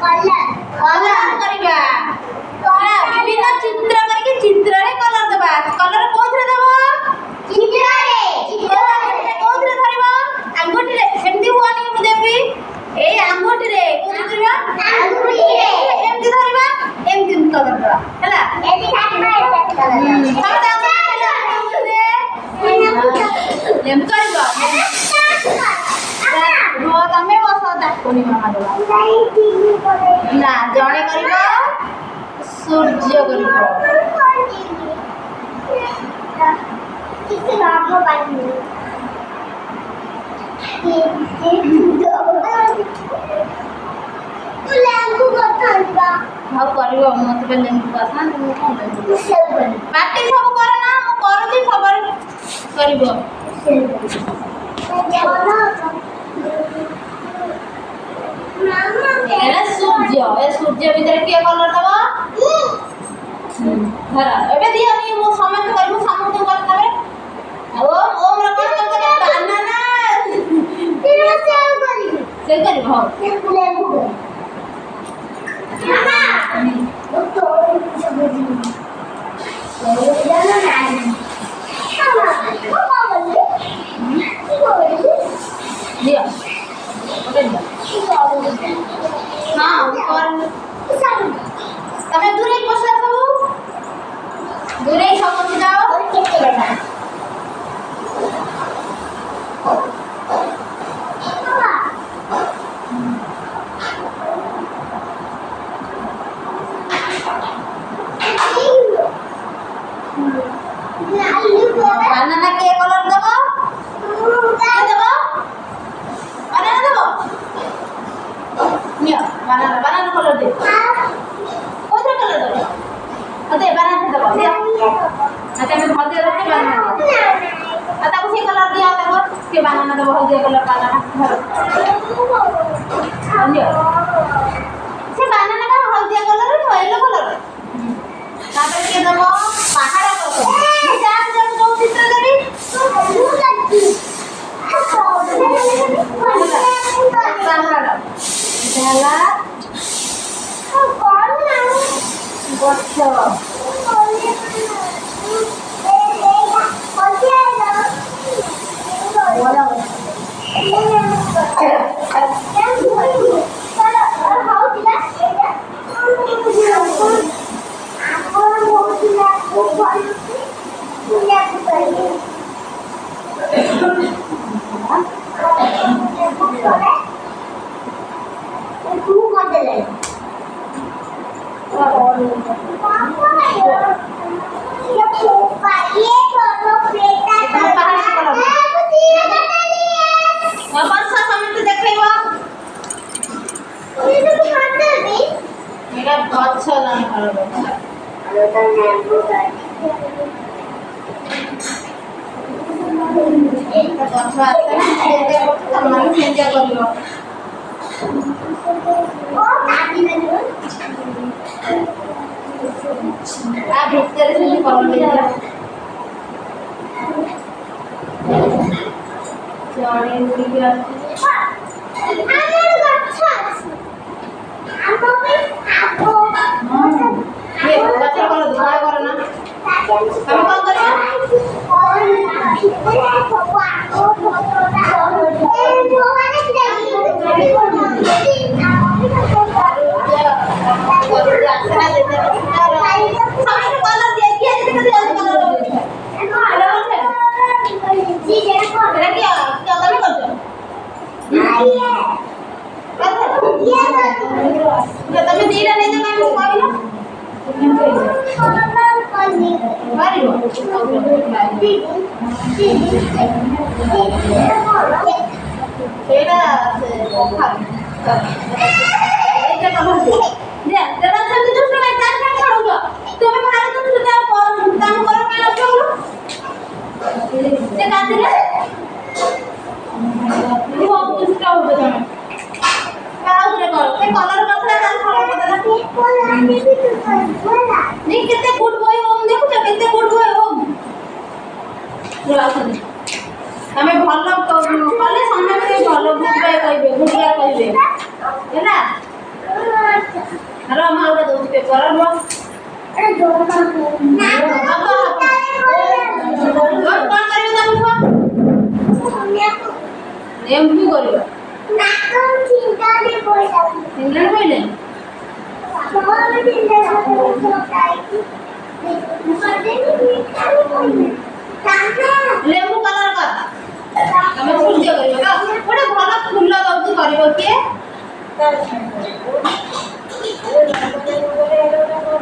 colour करिबा ना विभिन्न चित्र करके चित्र रे कलर देबा कलर कोथरे देबो चित्र कोथरे धरिबो अंगुठी रे एमती हुआनी मु देबी ए अंगुठी रे कोथरे धरिबा अंगुठी रे एमती धरिबा एमती कलर देबा हैला एमती खाइबा एमती कलर हम दाऊ रे एम करबो हो तमे बस ताकोनी मामा देबा ना जणे करबो सूर्य करबो किसी नाम पानी तू लेंगू करथांबा हाउ करबो मत पे लेंगू पसंद मु कोन बाकी सब करे ना मु करथि खबर करबो एला सूर्य ए सूर्य भीतर के कलर दबा हरा एबे दिया नहीं मु समझ करबो समझ कर तबे ओम ओम रे कोन कर बनाना तीन से करी हो लेंगू मामा वो तो कुछ बोली ये जाना नहीं मामा वो बोली दिया हाँ और तमे दूरे बसा सब दूरे सब जाओ केते बेटा बनाना के कलर देबो देबो बनाना देबो निया बनाना बनाना कलर दे कोथरे कलर देबो अते बनाना देबो दे अते में भदे रखे बनाना अता को से कलर दिया देबो के बनाना देबो हल्दी कलर बनाना निया से बनाना का हल्दी कलर है येलो कलर तापर के देबो पहाड़ कलर जान जान जो चित्र देबी पहाड़ जाला कौन ना गच्छ हमें भल कले समस्त भल बुझे कहबे बुझिया कहबे हैला एमपी करियो नाको चिंता दे बोला इंग्लैंड बोले मोर चिंता से सोचाई मुझे नहीं बोले ताना लेमु कलर का तमे फूल दियो करियो का गोटे भला फूल दउतु करियो के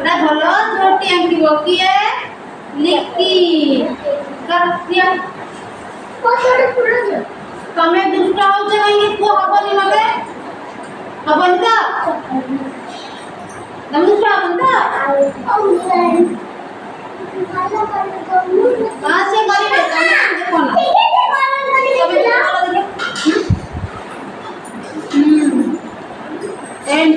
ना भलो छोटी आंटी बकिए लिक्की करतिया कोठे फूल जो तमे दुष्टा हो जे नहीं को हबनी मगे हबन का तमे दुष्टा हबन का हां से करिवे तमे देखो ना एंड